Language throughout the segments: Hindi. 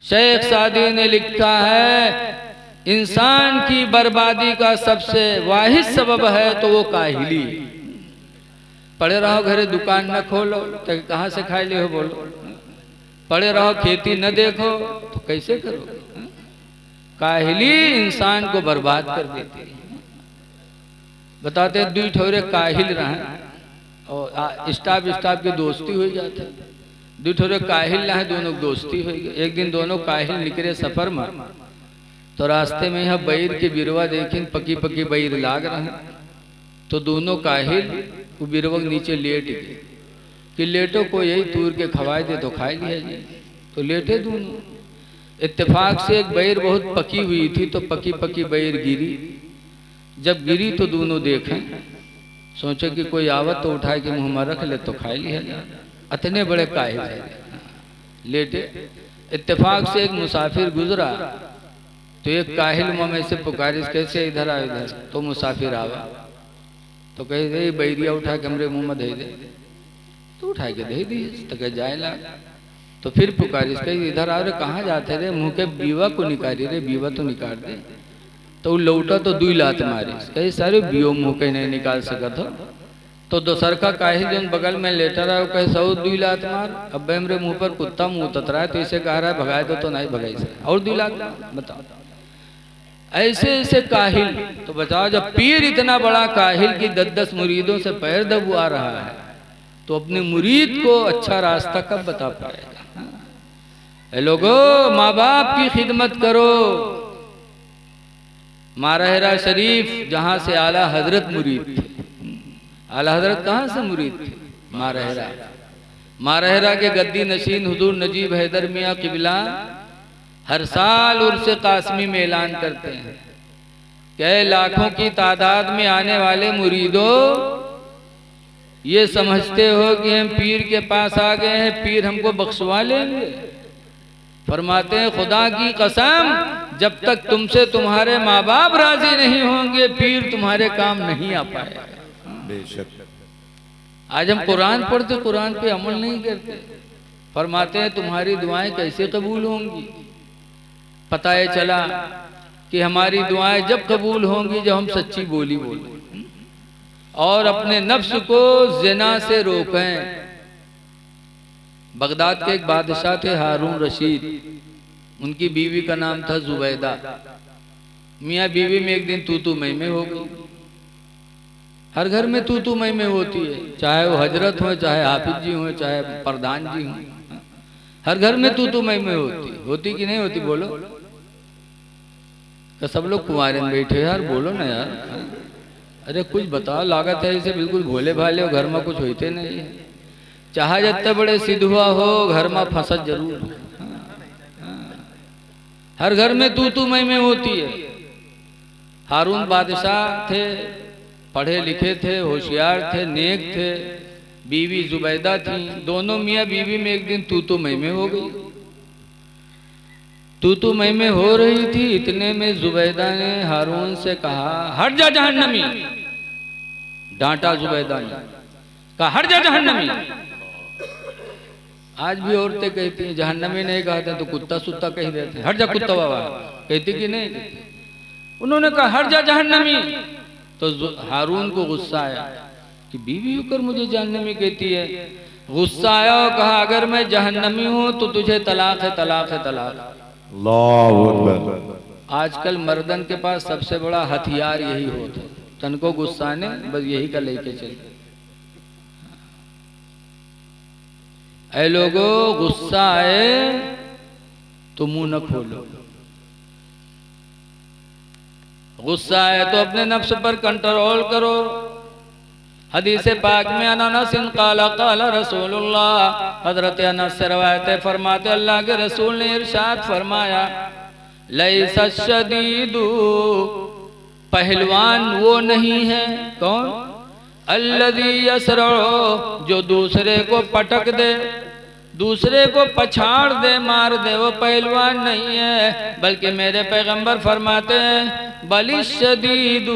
शेख सादी ने लिखा है इंसान की बर्बादी का सबसे वाहिद सबब है तो वो काहिली। पड़े रहो घरे दुकान न खोलो तो कहाँ से खाए ले हो बोलो, पड़े रहो खेती न देखो तो कैसे करो। काहिली इंसान को बर्बाद कर देती है। बताते दुई ठोरे काहिल रहे और स्टाफ की दोस्ती हो जाती, दुई ठोरे काहिल रहे दोनों दोस्ती हो गई। एक दिन दोनों काहिल निकले सफर में तो रास्ते में यह बैर के बिरवा देखें पकी पकी बैर लाग रहे, तो दोनों काहिल वो बिरवा के नीचे लेट गए कि लेटो को यही तूर के खवाए दे तो खाए लिया जी। तो लेटे दोनों। इत्तेफाक से एक बैर बहुत पकी हुई थी तो पकी पकी बैर गिरी। जब गिरी तो दोनों देखें, सोचे कि कोई आवत तो उठाए कि मुंह में रख ले तो खाए लिया जाए। इतने बड़े काहिल लेटे। इत्तेफाक से एक मुसाफिर गुजरा तो एक काहिल मुँह में से पुकारिश कैसे इधर आ इधर, तो मुसाफिर आवा तो कहे दे बैरिया उठा के हमरे मुंह में दे दे, तो उठा के दे दी तो कह जाए ला। तो फिर पुकारिश कही इधर आ रहे कहाँ जाते रे, मुंह के बीवा को निकाली रे, बीवा तो निकाल दे। तो लौटा तो दुई लात मारी, कही सारे बीओ मुंह के नहीं निकाल सकत हो। तो दोसर का काहिल जो बगल में लेटा रहा कहे सौ दुई लात मार। अब हमरे मुंह पर कुत्ता मुंह उतर रहा है तो इसे कह रहा है भगाए दो तो नहीं भगाई से और दुई लात बताओ। ऐसे ऐसे काहिल। तो बताओ जब पीर इतना बड़ा काहिल कि 10-10 मुरीदों से पैर दबा रहा है तो अपने मुरीद को अच्छा रास्ता कब बता पाएगा। लोगो माँ बाप की खिदमत करो। मारहरा शरीफ जहां से आला हजरत मुरीद थे, आला हजरत कहां से मुरीद थे, मारहरा। मारहरा के गद्दी नशीन हुजूर नजीब हैदर मियाँ किबला हर साल उर्स कासमी में ऐलान करते हैं कि लाखों की तादाद में आने वाले मुरीदों ये समझते हो कि हम पीर के पास आ गए हैं, पीर हमको बख्शवा लेंगे। फरमाते हैं खुदा की कसम जब तक तुमसे तुम्हारे माँ बाप राजी नहीं होंगे पीर तुम्हारे काम नहीं आ पाएगा। बेशक। आज हम कुरान पढ़ते कुरान पे अमल नहीं करते। फरमाते हैं तुम्हारी दुआएं कैसे कबूल होंगी। पता है चला कि हमारी दुआएं जब कबूल होंगी जब हम सच्ची बोली बोलें और अपने नफ्स को ज़िना से रोकें। बगदाद के एक बादशाह थे हारून रशीद, उनकी बीवी का नाम था जुबैदा। मियाँ बीवी में एक दिन तू मैं में हो गई। हर घर में तू मैं में होती है, चाहे वो हजरत हो, चाहे हाफिज जी हो, चाहे प्रधान जी हो, हर घर में तू मैं में होती कि नहीं होती बोलो। तो सब लोग कुंवारे में बैठे यार बोलो ना यार, अरे कुछ बताओ। लागत है इसे बिल्कुल भोले भाले हो, घर में कुछ होते नहीं है। चाहे जितने बड़े सिद्धुआ हो घर में फंसत जरूर। हर घर में तू मैं में होती है। हारून बादशाह थे, पढ़े लिखे थे, होशियार थे, नेक थे। बीवी जुबैदा थी। दोनों मियाँ बीवी में एक दिन तू मैं में हो गई। तू मैं में हो रही थी, इतने में जुबैदा ने हारून से कहा हट जा जहन्नमी। डांटा जुबैदा ने, कहा हट जा जहन्नमी। आज भी औरतें कहती हैं, जहन्नमी नहीं कहते तो कुत्ता सुत्ता कह देते हैं, हट जा कुत्ता बाबा, कहती कि नहीं कहती। उन्होंने कहा हट जा जहन्नमी। तो हारून को गुस्सा आया कि बीवी होकर मुझे जहन्नमी कहती है। गुस्सा आया और कहा अगर मैं जहन्नमी हूं तो तुझे तलाक है, तलाक है, तलाक। अल्लाहु अकबर। आजकल मर्दन के पास सबसे बड़ा हथियार यही होता है, तन को गुस्सा ने बस यही का लेके चले। ऐ लोगो गुस्सा आए तो मुंह न खोलो। गुस्सा आए तो अपने नफ्स पर कंट्रोल करो। हदीस पाक में अनस काला काला रसूलुल्लाह, हजरत अनस से रवायत है, फरमाते अल्लाह के रसूल ने इरशाद फरमाया लैसा शदीदु, पहलवान वो नहीं है। कौन? अल्लज़ी यसरउ, जो दूसरे को पटक दे, दूसरे को पछाड़ दे, मार दे, वो पहलवान नहीं है। बल्कि मेरे पैगंबर फरमाते हैं बलिश शदीदु,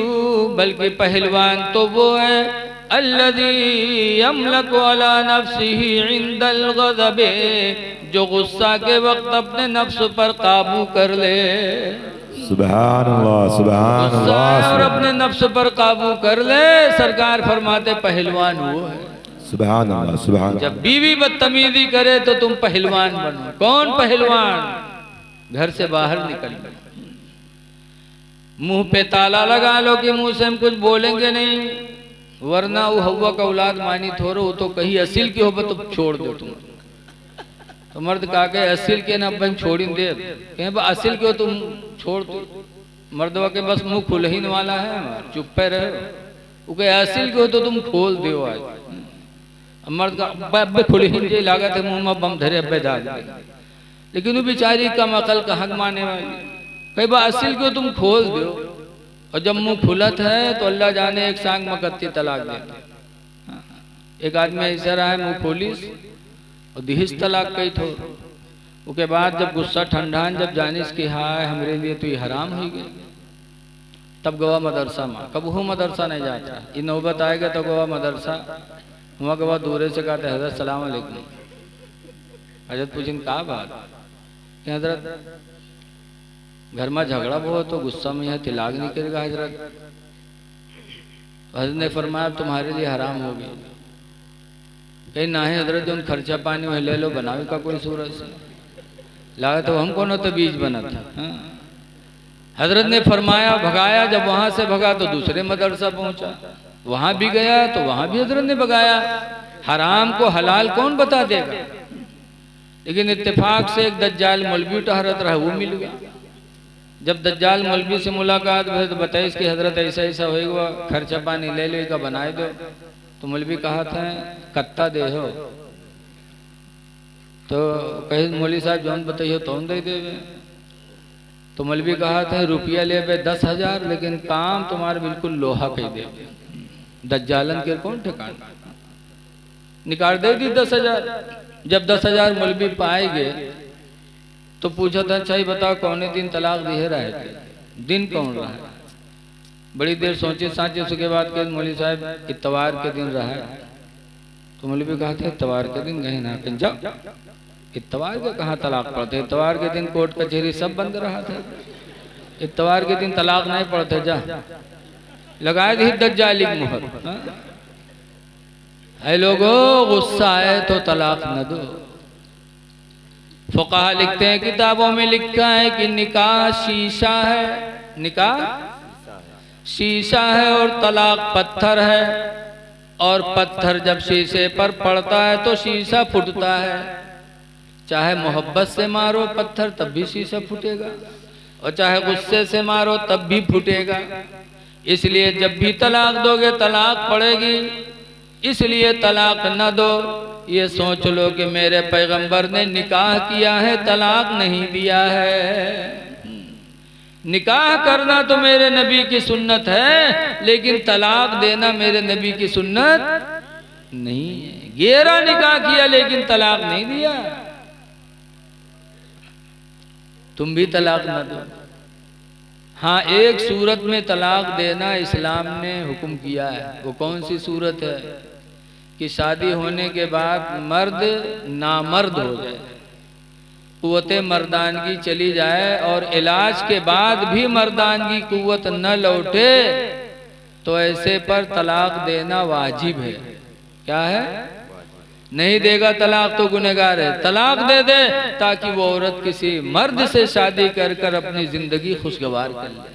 बल्कि पहलवान तो वो है अल्लज़ी यमलकु अला नफ्सिही इंदल ग़ज़ब, जो गुस्सा के वक्त अपने नफ्स पर काबू कर ले। सुभान अल्लाह, सुभान गुस्सा अल्लाह, और अपने नफ्स पर काबू कर ले, सरकार फरमाते पहलवान वो है। सुभान अल्लाह, सुभान। जब बीवी बदतमीजी करे तो तुम पहलवान बनो। कौन पहलवान? घर से बाहर निकल, मुंह पे ताला लगा लो कि मुंह से हम कुछ बोलेंगे नहीं, वरना वो हवा का औलाद मानी थोड़ो, वो तो कहीं असील की हो तो छोड़ दो तुम। तो मर्द कहा के असील के ना बन छोड़ी दे, कहीं असील के हो तुम छोड़ दो। मर्दवा के बस मुंह खुल ही वाला है, चुप पे रहे। वो कहे असील के हो तो तुम खोल दो आज। मर्द का अब्बे खुल ही जे लागत है मुंह में बम धरे अब्बे दाग दे, लेकिन वो बेचारी कम अकल का हक माने वाली कई बार असील को तुम खोल दो, और जब मुंह खुलत है तो अल्लाह जाने एक सांग मकत्ती तलाक देते। एक आदमी ऐसा रहा है मुंह खोलिस और दिहिस तलाक कई थो। उसके बाद जब गुस्सा ठंडान जब जानिस कि हाय हमरे लिए तो ये हराम हो गए, तब गवा मदरसा में। कब हो मदरसा नहीं जाता, ये नौबत आएगा तो गवा मदरसा। वहाँ गवा दूरे से कहते हजरत सलाम अलैकुम। हजरत पूछिन का बात? हजरत घर में झगड़ा बहुत तो गुस्सा में यह तिलाक नहीं करेगा हजरत। हजरत ने फरमाया तुम्हारे लिए हराम हो गई। कहीं ना है हजरत जो खर्चा पानी में ले लो, बनावे का कोई सूरत से लगा तो हम कौन तो बीज बना था। हजरत ने फरमाया भगाया, जब वहां से भगा तो दूसरे मदरसा पहुंचा, वहां भी गया तो वहां भी हजरत ने भगाया। हराम को हलाल कौन बता देगा? लेकिन इत्तेफाक से एक दज्जाल मौलवी टहरत रहा, वो मिल गया। जब दज्जाल मौलवी से मुलाकात हुई तो बताइए कि हजरत ऐसा ऐसा होएगा, खर्चा पानी ले लो का बनाए दो। तो मौलवी कहा था कत्ता दे हो, तो कहे मौलवी साहब जौन बताइए तो दे देवे। तो मौलवी कहा था रुपया ले 10,000, लेकिन काम तुम्हारे बिल्कुल लोहा कह दे। दज्जालन के कौन ठिकाना, निकाल दे दी 10,000। जब 10,000 मौलवी पाए गए तो पूछा था अच्छा ही बताओ कौने दिन तलाक दिए रहे थे, दिन कौन रहा है? बड़ी देर सोचे साचे, उसके बाद के मौलवी साहब इतवार के दिन रहा है। तो मौलवी कहा था इतवार के दिन गए ना, जाओ इतवार के कहाँ तलाक पड़ते? इतवार के दिन कोर्ट कचहरी सब बंद रहा था, इतवार के दिन तलाक नहीं पड़ते। जा लगाए दी दज्जाली मुहर। ऐ लोगों गुस्सा आए तो तलाक न दो। फुकाहा लिखते हैं किताबों में लिखा है कि निकाह शीशा है, निकाह शीशा है और तलाक पत्थर है, और पत्थर जब शीशे पर पड़ता है तो शीशा फूटता है। चाहे मोहब्बत से मारो पत्थर तब भी शीशा फूटेगा, और चाहे गुस्से से मारो तब भी फूटेगा। इसलिए जब भी तलाक दोगे तलाक पड़ेगी, इसलिए तलाक न दो। ये सोच लो कि मेरे पैगंबर ने निकाह किया है, तलाक नहीं दिया है। निकाह करना तो मेरे नबी की सुन्नत है, लेकिन तलाक देना मेरे नबी की सुन्नत नहीं है। गेरा निकाह किया लेकिन तलाक नहीं दिया। तुम भी तलाक न दो। हाँ, एक सूरत में तलाक देना इस्लाम ने हुक्म किया है। वो कौन सी सूरत है? कि शादी होने के बाद मर्द नामर्द हो जाए, कुव्वते मर्दानगी चली जाए, और इलाज के बाद भी मर्दानगी कुव्वत न लौटे, तो ऐसे पर तलाक देना वाजिब है। क्या है? नहीं देगा तलाक तो गुनहगार है। तलाक दे दे ताकि वो औरत किसी मर्द से शादी कर कर अपनी जिंदगी खुशगवार कर ले।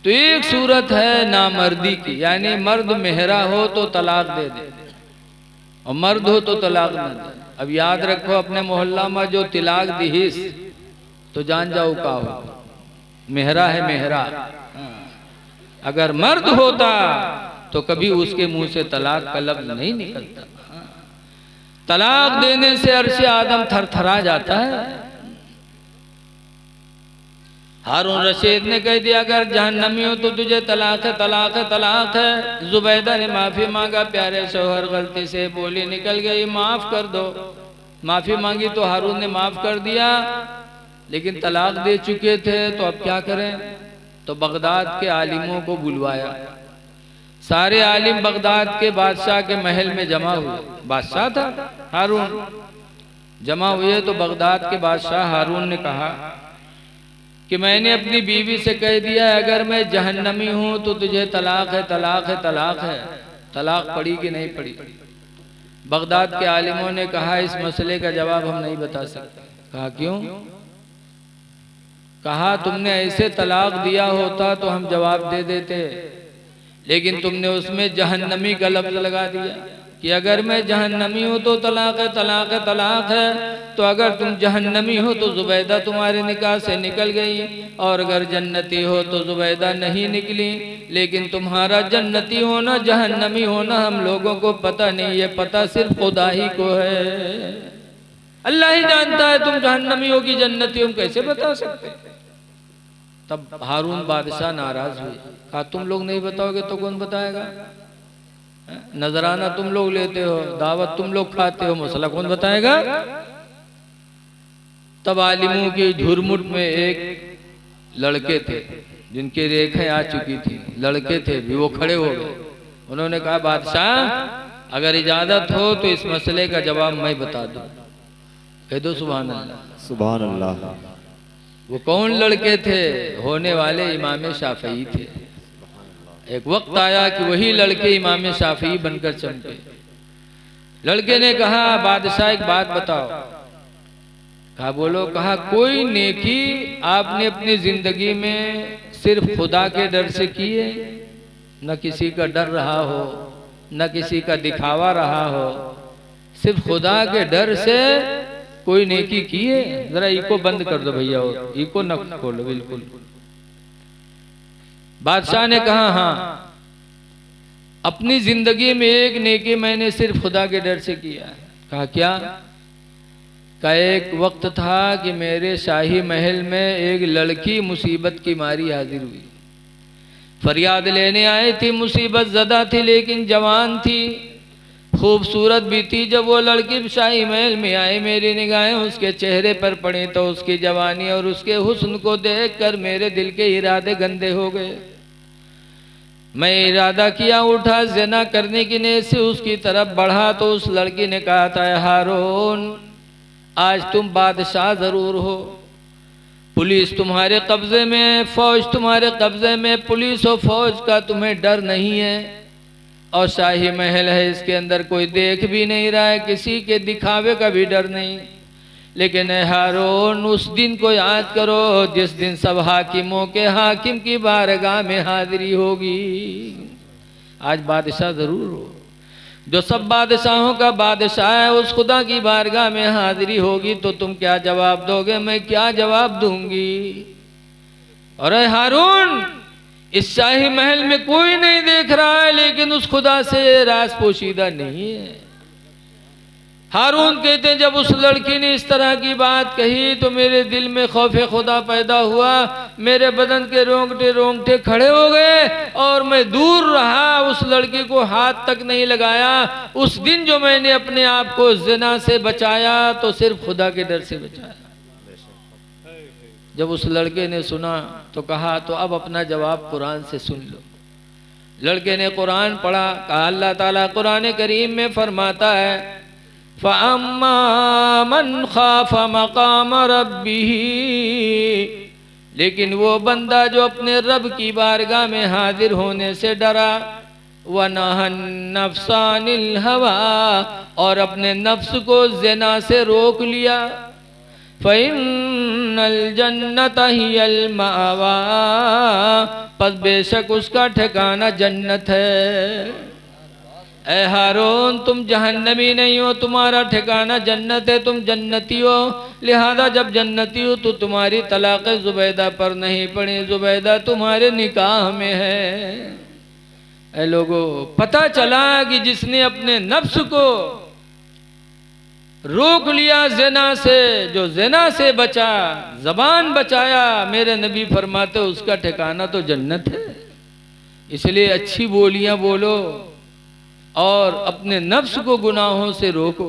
तो एक सूरत है नामर्दी की, यानी मर्द मेहरा हो तो तलाक दे दे, और मर्द हो तो तलाक न दे। अब याद रखो अपने मोहल्ला में जो तिलाक दिहिस तो जान जाओ का हो, मेहरा है मेहरा। अगर मर्द होता तो कभी उसके मुंह से तलाक का लफ्ज नहीं निकलता। तलाक देने से अर्श आदम थरथरा जाता है। हारून रशीद ने कह दिया अगर जहन्नमी हो तो तुझे तलाक है, तलाक है, तलाक है। जुबैदा ने माफी मांगा, प्यारे शौहर गलती से बोली निकल गई, माफ कर दो। माफी मांगी तो हारून ने माफ कर दिया, लेकिन तलाक दे चुके थे तो अब क्या करें? तो बगदाद के आलिमों को बुलवाया, सारे आलिम बगदाद के बादशाह के महल में जमा हुए। बादशाह था हारून। जमा हुए तो बगदाद के बादशाह हारून ने कहा कि मैंने अपनी बीवी से कह दिया अगर मैं जहन्नमी हूं तो तुझे तलाक है, तलाक है, तलाक है। तलाक पड़ी कि नहीं पड़ी? बगदाद के आलिमों ने कहा इस मसले का जवाब हम नहीं बता सकते। कहा क्यों? कहा तुमने ऐसे तलाक दिया होता तो हम जवाब दे देते, लेकिन तुमने उसमें जहन्नमी का लफ्ज लगा दिया कि अगर मैं जहन्नमी हूं तो तलाक है, तलाक है, तलाक है। तो अगर तुम जहन्नमी हो तो जुबैदा तुम्हारे निकाह से निकल गई, और अगर जन्नती हो तो जुबैदा नहीं निकली। लेकिन तुम्हारा जन्नती होना जहन्नमी होना हम लोगों को पता नहीं, ये पता सिर्फ खुदा ही को है। अल्लाह ही जानता है तुम जहन्नमी हो कि जन्नती हो, हम कैसे बता सकते? तब हारून बादशाह नाराज हुए। कहा तुम लोग नहीं बताओगे तो कौन बताएगा? नजराना तुम लोग लेते हो, दावत तुम लोग खाते हो, मसला कौन बताएगा? तब आलिमों की झुरमुट में एक लड़के थे जिनकी रेखें आ चुकी थी, लड़के थे भी, वो खड़े हो गए। उन्होंने कहा बादशाह अगर इजाजत हो तो इस मसले का जवाब मैं बता दूं। कह दो सुभान अल्लाह। सुभान अल्लाह। वो कौन लड़के थे? होने वाले इमाम शाफई थे। एक वक्त आया कि वही लड़के इमाम शाफई बनकर चमके। लड़के ने कहा बादशाह एक बात बताओ। कहा बोलो। कहा कोई नेकी आपने अपनी जिंदगी में सिर्फ खुदा के डर से की है? न किसी का डर रहा हो, न किसी का दिखावा रहा हो, सिर्फ खुदा के डर से कोई नेकी की है? जरा इको बंद कर दो भैया, इको न खोलो बिल्कुल। बादशाह ने कहा हाँ, अपनी जिंदगी में एक नेकी मैंने सिर्फ खुदा के डर से किया है। कहा क्या? का एक वक्त था कि मेरे शाही महल में एक लड़की मुसीबत की मारी हाजिर हुई। फरियाद लेने आई थी, मुसीबत ज़दा थी लेकिन जवान थी, खूबसूरत भी थी। जब वो लड़की शाही महल में आई, मेरी निगाहें उसके चेहरे पर पड़ी तो उसकी जवानी और उसके हुस्न को देखकर मेरे दिल के इरादे गंदे हो गए। मैं इरादा किया, उठा, ज़िना करने की नीयत से उसकी तरफ बढ़ा तो उस लड़की ने कहा था हारून आज तुम बादशाह जरूर हो, पुलिस तुम्हारे कब्जे में, फौज तुम्हारे कब्जे में, पुलिस और फौज का तुम्हें डर नहीं है, और शाही महल है इसके अंदर कोई देख भी नहीं रहा है, किसी के दिखावे का भी डर नहीं। लेकिन हारून उस दिन को याद करो जिस दिन सब हाकिमों के हाकिम की बारगाह में हाजिरी होगी। आज बादशाह जरूर हो, जो सब बादशाहों का बादशाह है, उस खुदा की बारगाह में हाजिरी होगी तो तुम क्या जवाब दोगे? मैं क्या जवाब दूंगी? और हारून इस शाही महल में कोई नहीं देख रहा है, लेकिन उस खुदा से राज पोशीदा नहीं है। हारून कहते हैं जब उस लड़की ने इस तरह की बात कही तो मेरे दिल में खौफे खुदा पैदा हुआ, मेरे बदन के रोंगटे रोंगटे खड़े हो गए और मैं दूर रहा, उस लड़की को हाथ तक नहीं लगाया। उस दिन जो मैंने अपने आप को ज़िना से बचाया तो सिर्फ खुदा के डर से बचाया। जब उस लड़के ने सुना तो कहा तो अब अपना जवाब कुरान से सुन लो। लड़के ने कुरान पढ़ा। कहा अल्लाह ताला कुरान करीम में फरमाता है फ़अम्मा मन खाफ़ मक़ाम रब्बिही, लेकिन वो बंदा जो अपने रब की बारगाह में हाजिर होने से डरा, व नहन नफ्स अनिल हवा, और अपने नफ्स को ज़िना से रोक लिया, फ़इन्नल जन्नत हियल मावा, पस बेशक उसका ठिकाना जन्नत है। ऐ हारून तुम जहन्नमी नहीं हो, तुम्हारा ठिकाना जन्नत है, तुम जन्नती हो। लिहाजा जब जन्नती हो तो तुम्हारी तलाक़ जुबैदा पर नहीं पड़ी, जुबैदा तुम्हारे निकाह में है। ऐ लोगों, पता चला कि जिसने अपने नफ्स को रोक लिया ज़िना से, जो ज़िना से बचा, ज़बान बचाया, मेरे नबी फरमाते उसका ठिकाना तो जन्नत है। इसलिए अच्छी बोलियां बोलो और अपने नफ्स को गुनाहों से रोको।